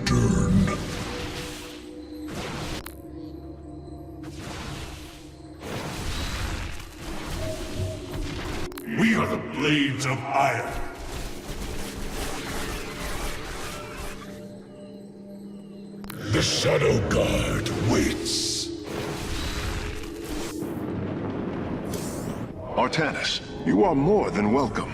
returned. We are the Blades of Iron. The Shadow Guard waits. Artanis, you are more than welcome.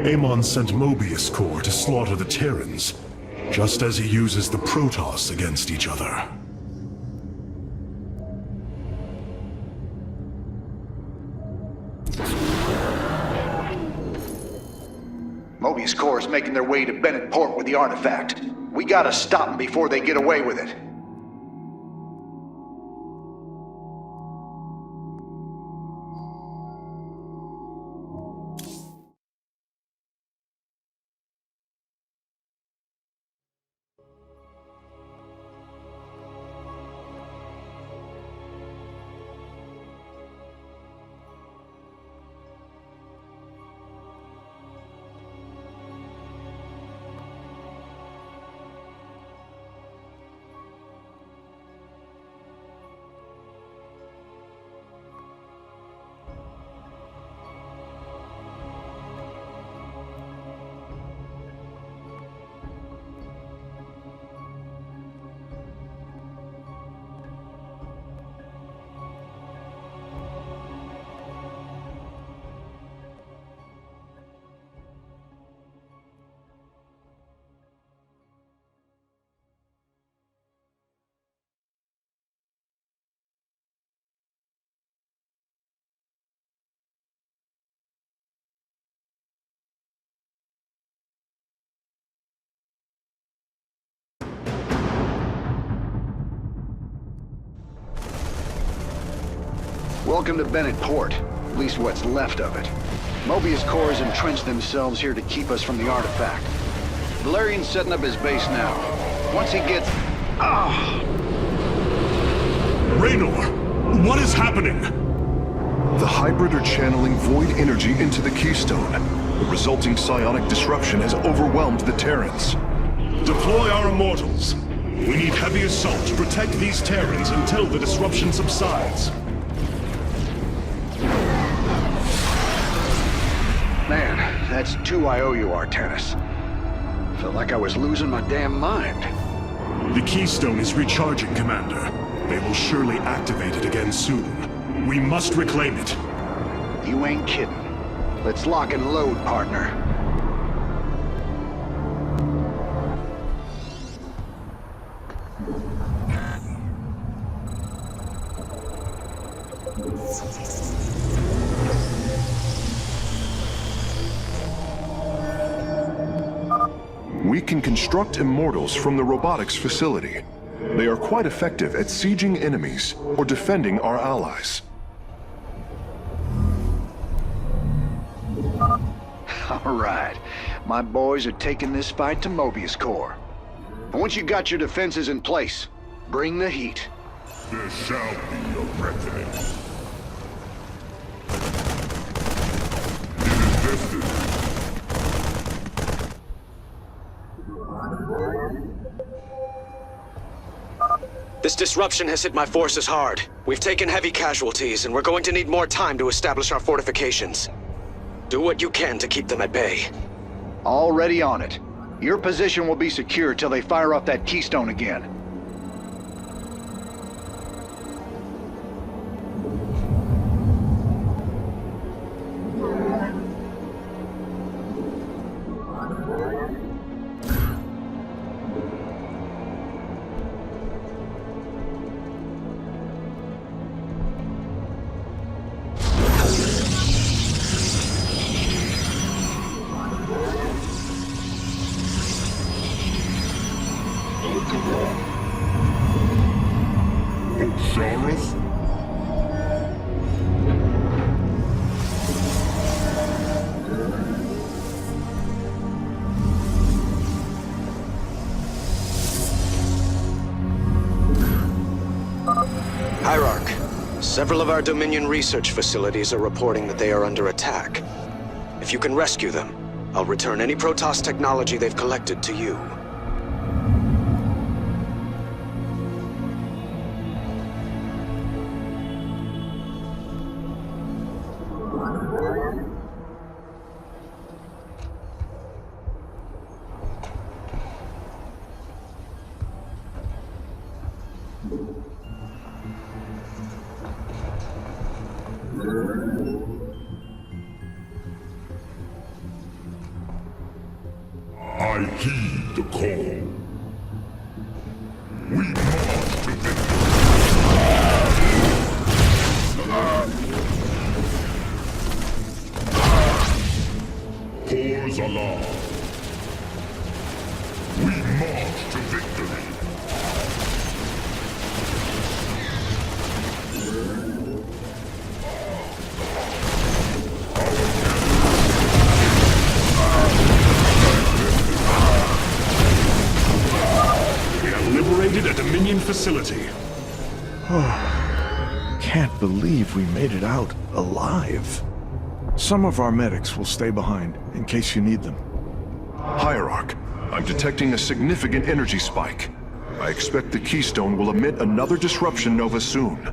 Amon sent Moebius Corp to slaughter the Terrans, just as he uses the Protoss against each other. Moebius Corp is making their way to Bennet Port with the artifact. We gotta stop them before they get away with it. Welcome to Bennet Port, at least what's left of it. Moebius Corp has entrenched themselves here to keep us from the artifact. Valerian's setting up his base now. Once he gets... Raynor, what is happening? The hybrid are channeling void energy into the Keystone. The resulting psionic disruption has overwhelmed the Terrans. Deploy our immortals. We need heavy assault to protect these Terrans until the disruption subsides. Man, that's 2 I owe you, Artanis. Felt like I was losing my damn mind. The Keystone is recharging, Commander. They will surely activate it again soon. We must reclaim it. You ain't kidding. Let's lock and load, partner. We can construct immortals from the robotics facility. They are quite effective at sieging enemies or defending our allies. All right. My boys are taking this fight to Moebius Corp. And once you got your defenses in place, bring the heat. There shall be a reckoning. It is vested. This disruption has hit my forces hard. We've taken heavy casualties, and we're going to need more time to establish our fortifications. Do what you can to keep them at bay. Already on it. Your position will be secure till they fire up that Keystone again. Sheriff? Several of our Dominion research facilities are reporting that they are under attack. If you can rescue them, I'll return any Protoss technology they've collected to you. I heed the call. We march to victory. Cores alarm. We march to victory. Liberated a Dominion facility. Can't believe we made it out alive. Some of our medics will stay behind in case you need them. Hierarch, I'm detecting a significant energy spike. I expect the Keystone will emit another disruption nova soon.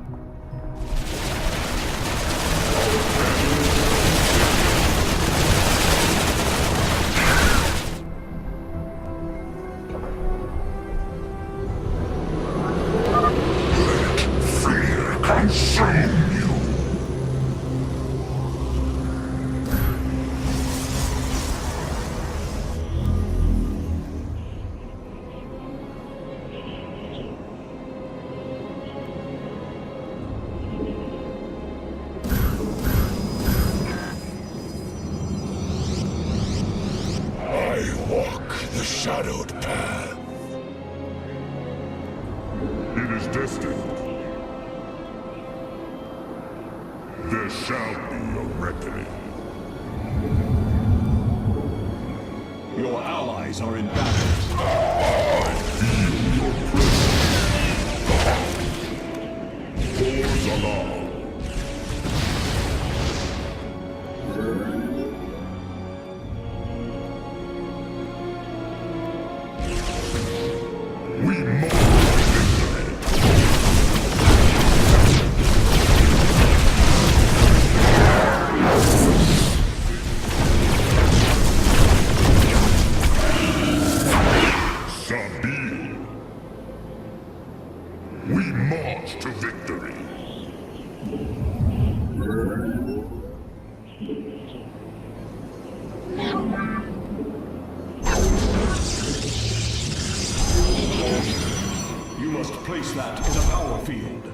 Consume you! I walk the shadowed path. It is destined. There shall be a reckoning. Your allies are in battle. I feel your presence. Cores alarm. We march to victory. Sabine. We march to victory. You must place that in a power field.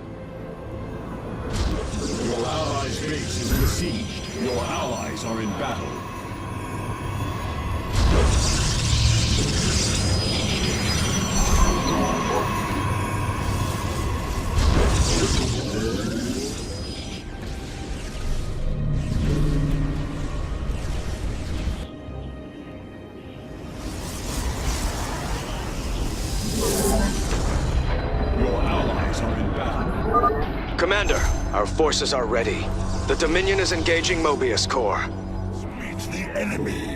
Your allies' base is besieged. Your allies are in battle. Your allies are in battle. Commander, our forces are ready. The Dominion is engaging Moebius Corp. Meet the enemy.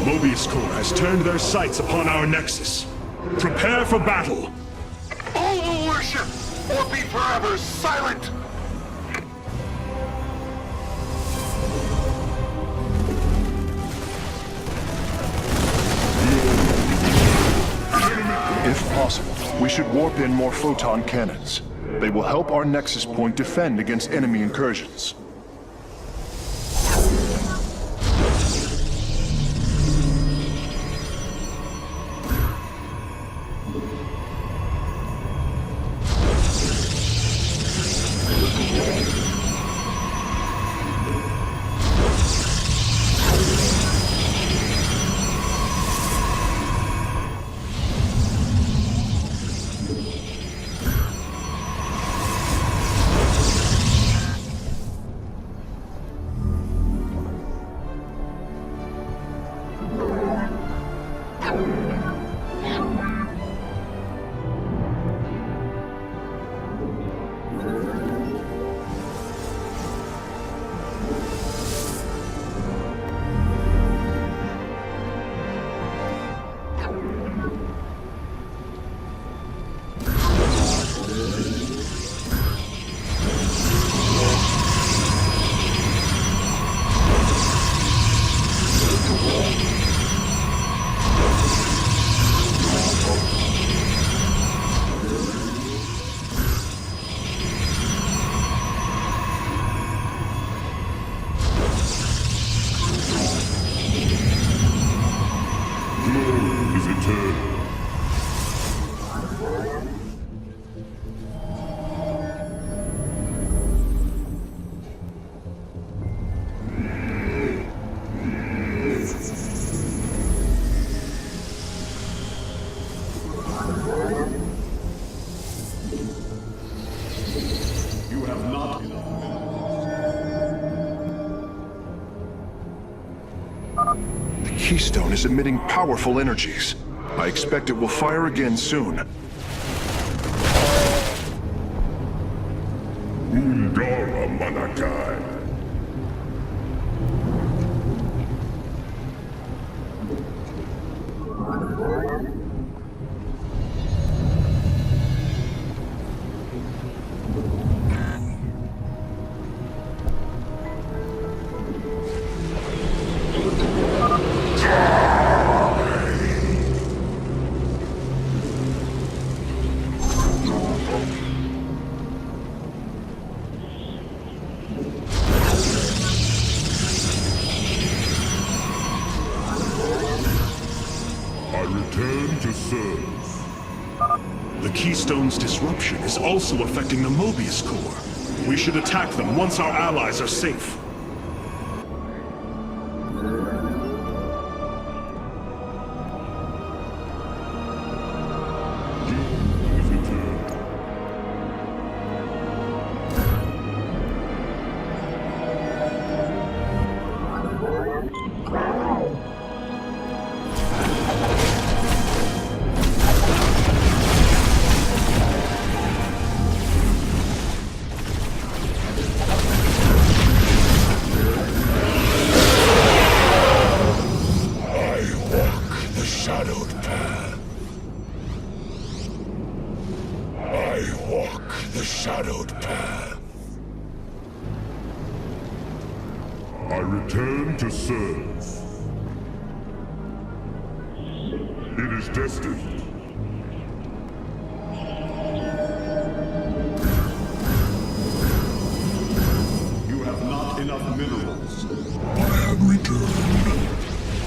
Moebius Corp has turned their sights upon our Nexus. Prepare for battle. All will worship or be forever silent. If possible, we should warp in more photon cannons. They will help our Nexus point defend against enemy incursions. Keystone is emitting powerful energies. I expect it will fire again soon. Undara Manakai. Return to serve. The Keystone's disruption is also affecting the Moebius Corp. We should attack them once our allies are safe. I return to serve. It is destined. You have not enough minerals. I have returned.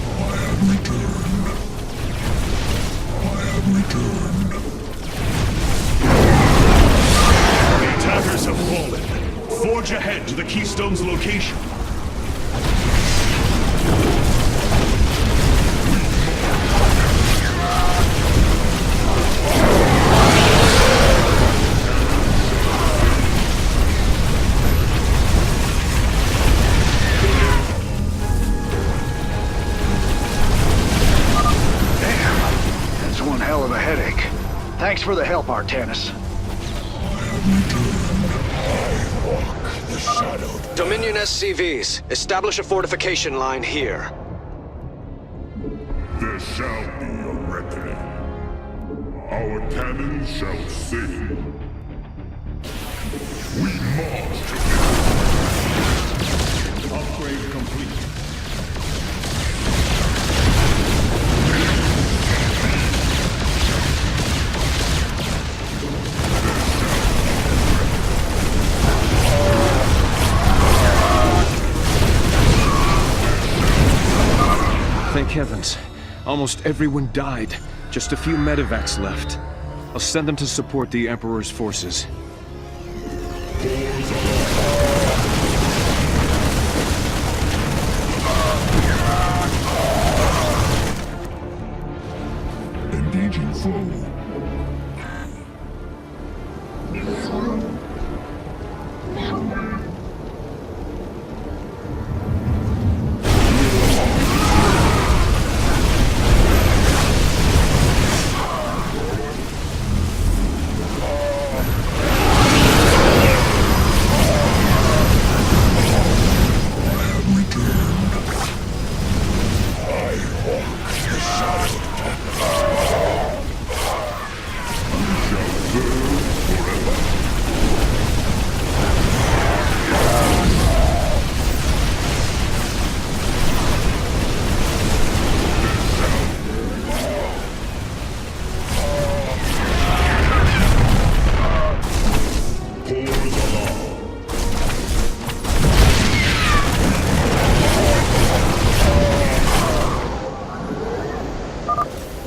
I have returned. I have returned. The attackers have fallen. Forge ahead to the Keystone's location. Thanks for the help, Artanis. Dominion SCVs, establish a fortification line here. There shall be a reckoning. Our cannons shall sing. We march to victory. Upgrade complete. Thank heavens. Almost everyone died. Just a few medevacs left. I'll send them to support the Emperor's forces. Engaging foe.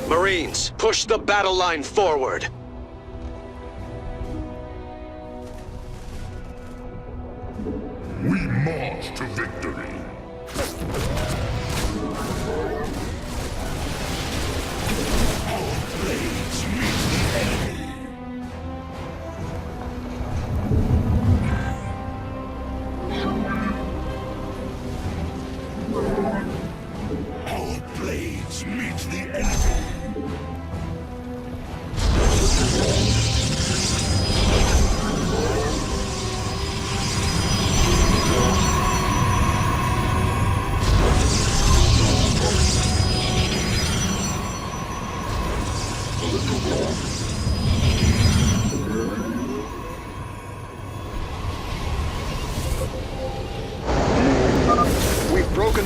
Marines, push the battle line forward. We march to victory. Our blades meet the enemy. Our blades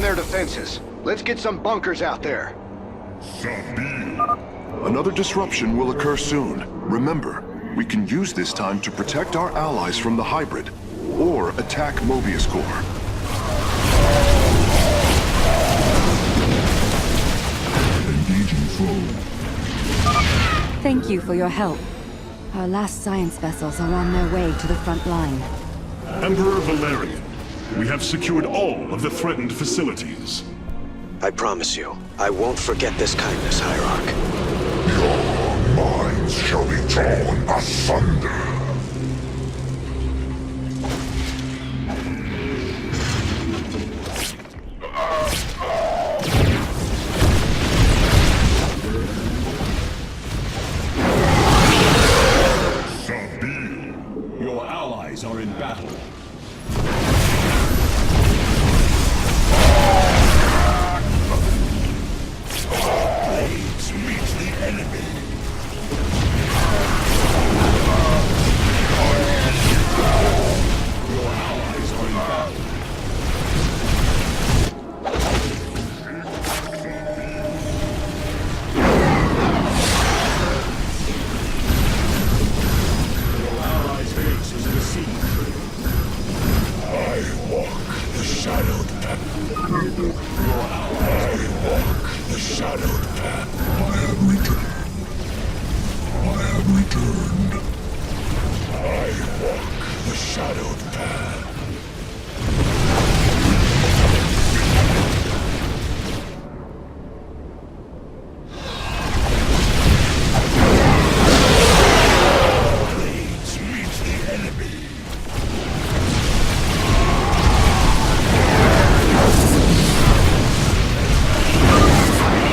their defenses. Let's get some bunkers out there. Another disruption will occur soon. Remember, we can use this time to protect our allies from the hybrid, or attack Moebius Corp. Engaging foe. Thank you for your help. Our last science vessels are on their way to the front line. Emperor Valerian, we have secured all of the threatened facilities. I promise you, I won't forget this kindness, Hierarch. Your minds shall be torn asunder. Your allies are in battle. Blades meet the enemy. Your allies are in battle. Your allies' base is besieged. I walk the shadowed path. Your allies I walk the shadowed path. I have returned. I have returned. I walk the shadowed path. Blades meet the enemy.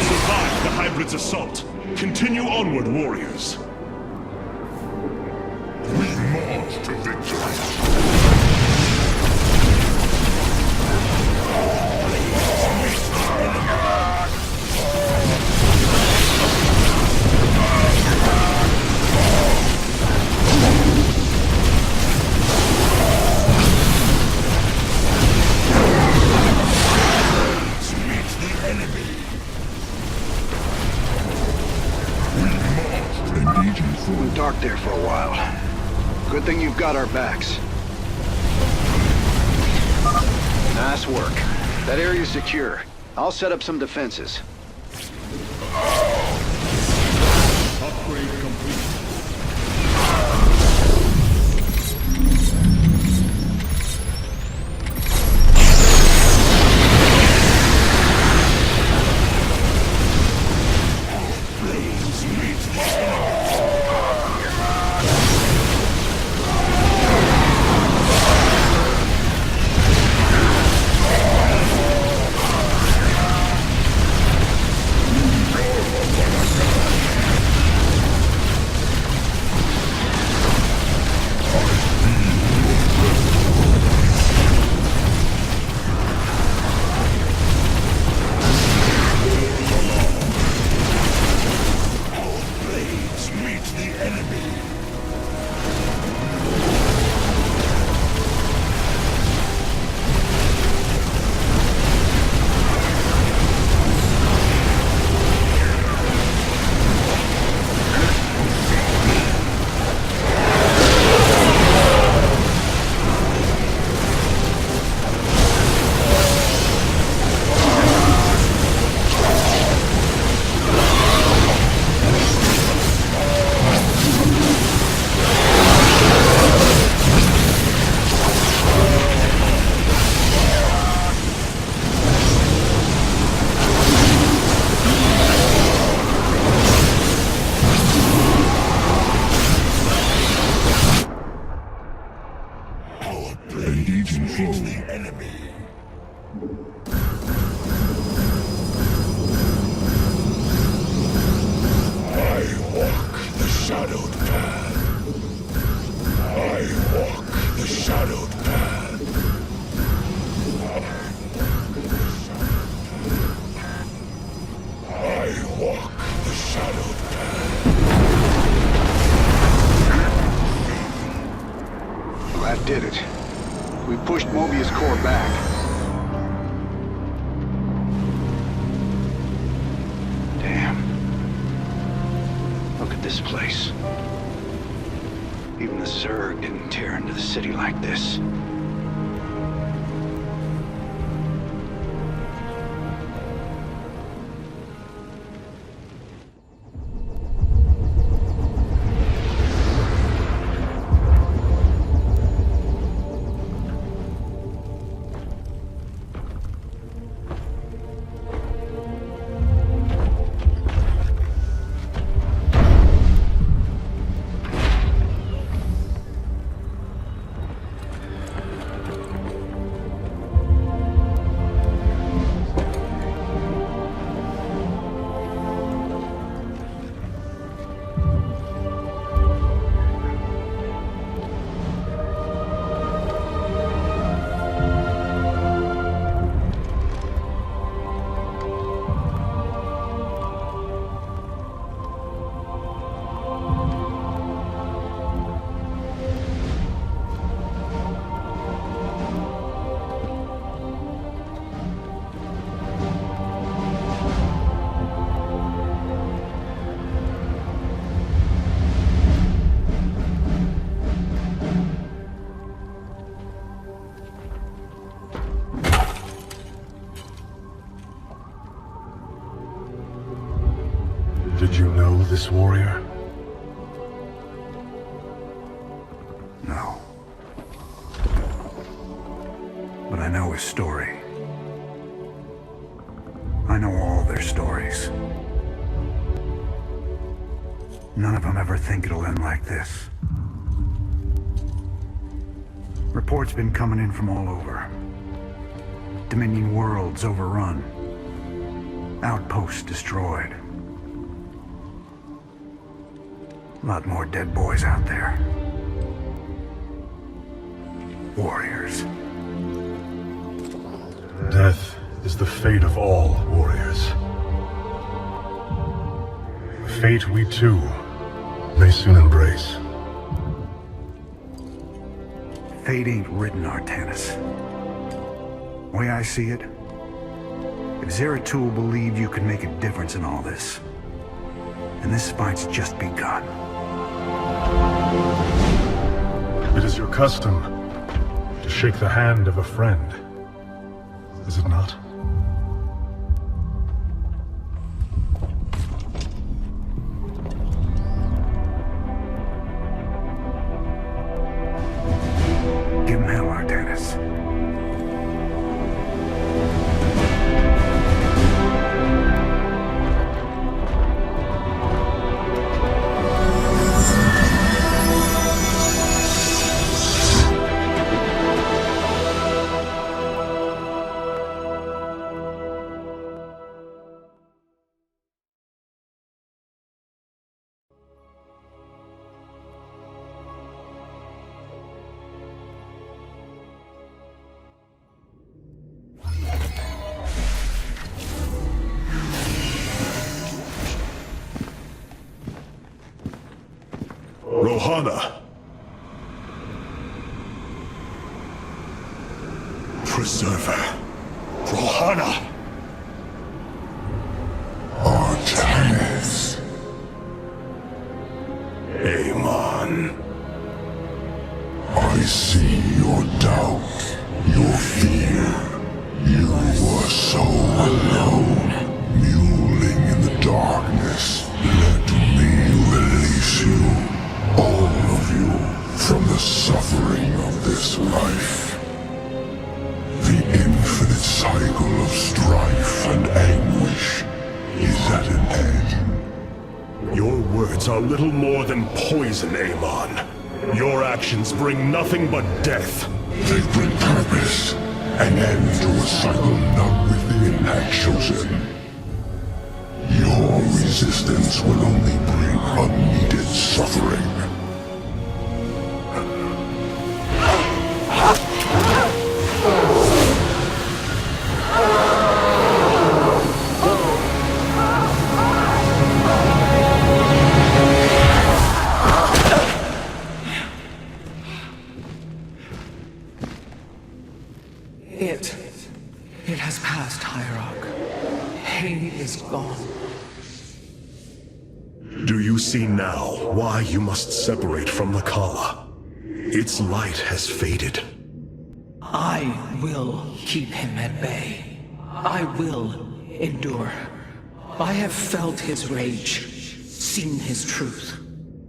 Survive the hybrid's assault. Continue onward, warriors. We march to victory. Blades meet the enemy. We march engaging foe. Went dark there for a while. Good thing you've got our backs. Nice work. That area's secure. I'll set up some defenses. upgrade complete. Engaging foe. The enemy. I walk the shadowed path. I walk the shadowed path. I walk the shadowed path. Well, that did it. We pushed Moebius Corp back. this place. Even the Zerg didn't tear into the city like this. Did you know this warrior? No. But I know his story. I know all their stories. None of them ever think it'll end like this. Reports been coming in from all over. Dominion worlds overrun. Outposts destroyed. A lot more dead boys out there. Warriors. Death is the fate of all warriors. A fate we too may soon embrace. Fate ain't written, Artanis. The way I see it, if Zeratul believed you could make a difference in all this, and this fight's just begun. It is your custom to shake the hand of a friend, is it not? Give him hell, Artanis. Rohana! Preserver. Rohana! Artanis. Amon. I see your doubt, your fear. You were so alone, mewling in the darkness. Let me release you. All of you, from the suffering of this life. The infinite cycle of strife and anguish is at an end. Your words are little more than poison, Amon. Your actions bring nothing but death. They bring purpose, an end to a cycle none within had chosen. Your resistance will only bring unneeded suffering. It has passed, Hierarch. He is gone. Do you You see now why you must separate from the Kala. Its light has faded. I will keep him at bay. I will endure. I have felt his rage, seen his truth.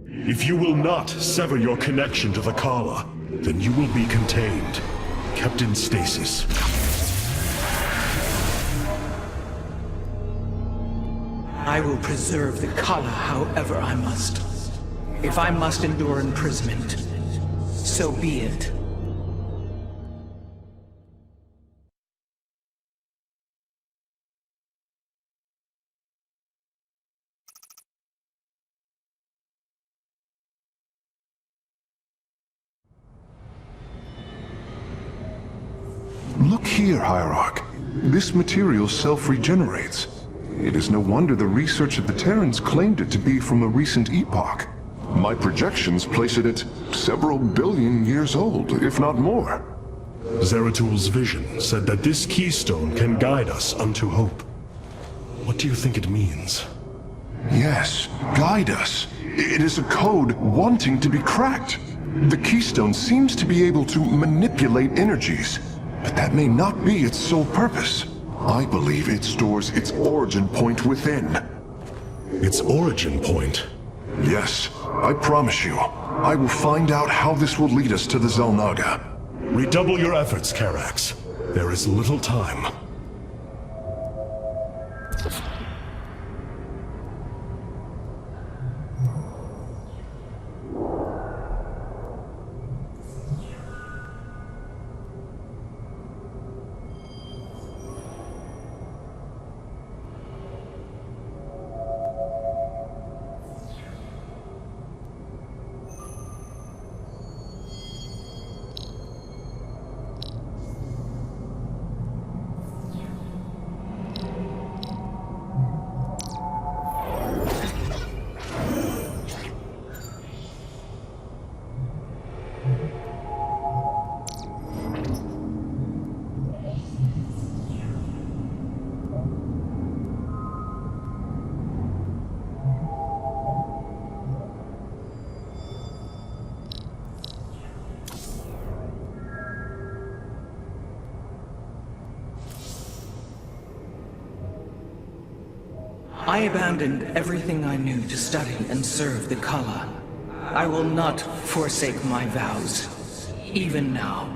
If you will not sever your connection to the Kala, then you will be contained, kept in stasis. I will preserve the Kala however I must. If I must endure imprisonment, so be it. Look here, Hierarch. This material self-regenerates. It is no wonder the research of the Terrans claimed it to be from a recent epoch. My projections place it at several billion years old, if not more. Zeratul's vision said that this Keystone can guide us unto hope. What do you think it means? Yes, guide us. It is a code wanting to be cracked. The Keystone seems to be able to manipulate energies, but that may not be its sole purpose. I believe it stores its origin point within. Its origin point? Yes, I promise you. I will find out how this will lead us to the Xel'Naga. Redouble your efforts, Karax. There is little time. I abandoned everything I knew to study and serve the Kala. I will not forsake my vows, even now.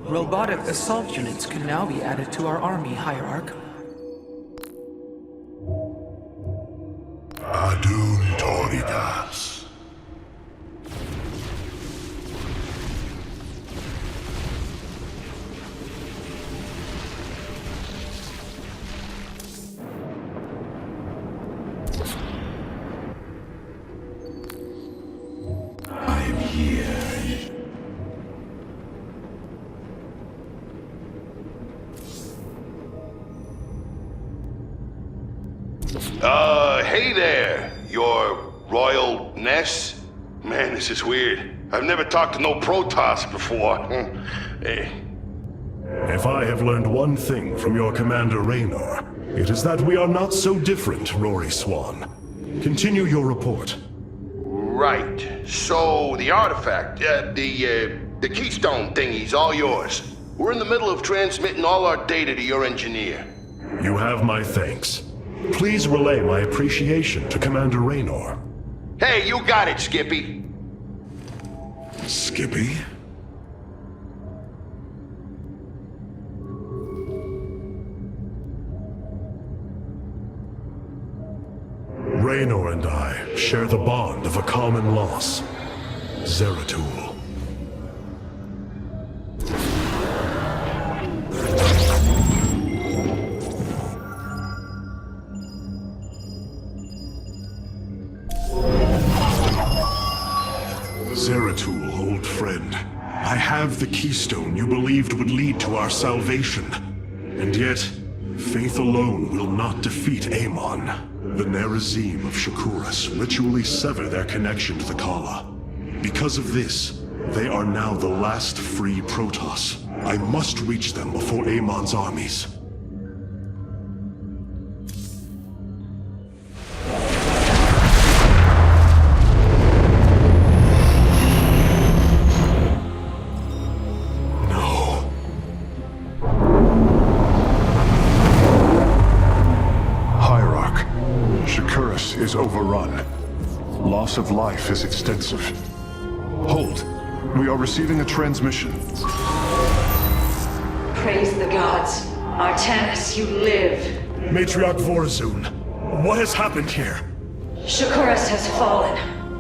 Robotic assault units can now be added to our army, Hierarch. Adun Toridas. Hey there, your Royal Ness? Man, this is weird. I've never talked to no Protoss before. If I have learned one thing from your Commander Raynor, it is that we are not so different, Rory Swan. Continue your report. Right. So, the artifact, the Keystone thingy's all yours. We're in the middle of transmitting all our data to your engineer. You have my thanks. Please relay my appreciation to Commander Raynor. Hey, you got it, Skippy. Skippy? Raynor and I share the bond of a common loss. Zeratul. Zeratul, old friend. I have the Keystone you believed would lead to our salvation. And yet, faith alone will not defeat Amon. The Nerazim of Shakuras ritually sever their connection to the Kala. Because of this, they are now the last free Protoss. I must reach them before Amon's armies. is overrun. Loss of life is extensive. Hold. We are receiving a transmission. Praise the gods. Artanis, you live. Matriarch Vorazun, what has happened here? Shakuras has fallen.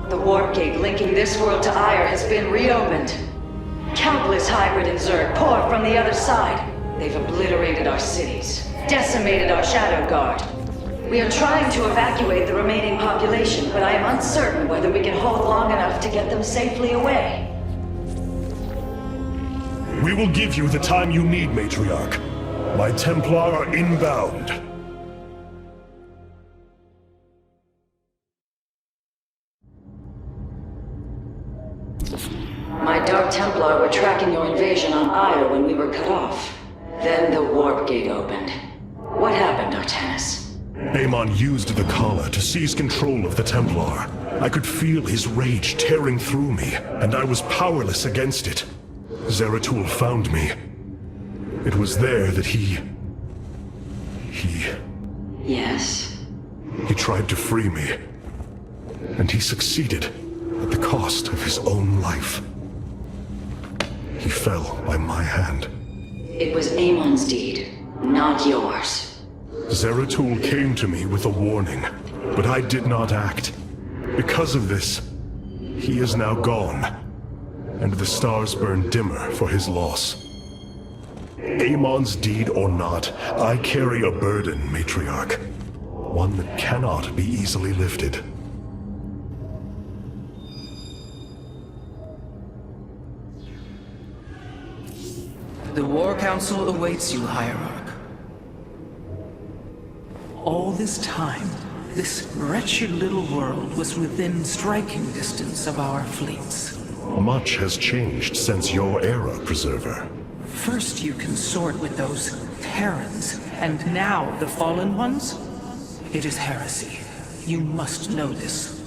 The warp gate linking this world to Ire has been reopened. Countless hybrid and Zerg pour from the other side. They've obliterated our cities, decimated our Shadow Guard. We are trying to evacuate the remaining population, but I am uncertain whether we can hold long enough to get them safely away. We will give you the time you need, Matriarch. My Templar are inbound. My Dark Templar were tracking your invasion on Ire when we were cut off. Then the warp gate opened. What happened, Artanis? Amon used the collar to seize control of the Templar. I could feel his rage tearing through me, and I was powerless against it. Zeratul found me. It was there that he... Yes? He tried to free me. And he succeeded, at the cost of his own life. He fell by my hand. It was Amon's deed, not yours. Zeratul came to me with a warning, but I did not act. Because of this, he is now gone, and the stars burn dimmer for his loss. Amon's deed or not, I carry a burden, Matriarch. One that cannot be easily lifted. The War Council awaits you, Hierarch. All this time, this wretched little world was within striking distance of our fleets. Much has changed since your era, Preserver. First you consort with those Terrans, and now the Fallen Ones? It is heresy. You must know this.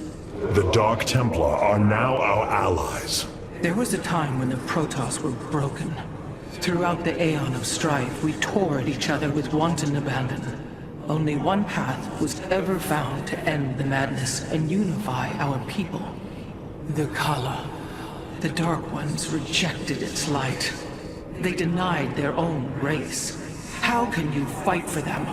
The Dark Templar are now our allies. There was a time when the Protoss were broken. Throughout the aeon of strife, we tore at each other with wanton abandon. Only one path was ever found to end the madness and unify our people. The Kala. The Dark Ones rejected its light. They denied their own race. How can you fight for them?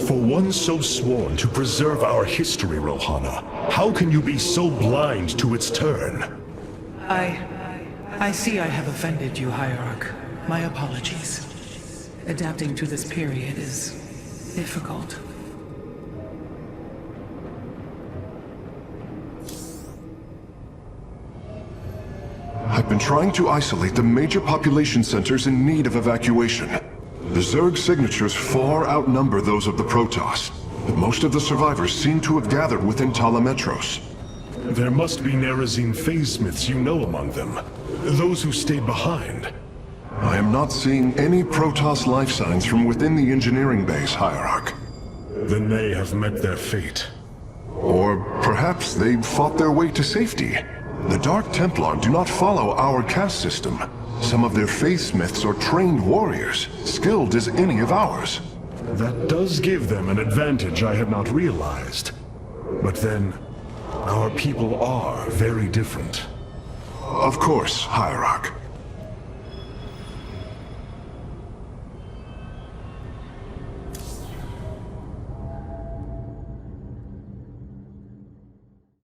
For one so sworn to preserve our history, Rohana, how can you be so blind to its turn? I see I have offended you, Hierarch. My apologies. Adapting to this period is difficult. I've been trying to isolate the major population centers in need of evacuation. The Zerg signatures far outnumber those of the Protoss, but most of the survivors seem to have gathered within Talametros. There must be Nerazine phase-smiths you know among them. Those who stayed behind. I am not seeing any Protoss life signs from within the engineering base, Hierarch. Then they have met their fate. Or perhaps they fought their way to safety. The Dark Templar do not follow our caste system. Some of their faithsmiths are trained warriors, skilled as any of ours. That does give them an advantage I had not realized. But then, our people are very different. Of course, Hierarch.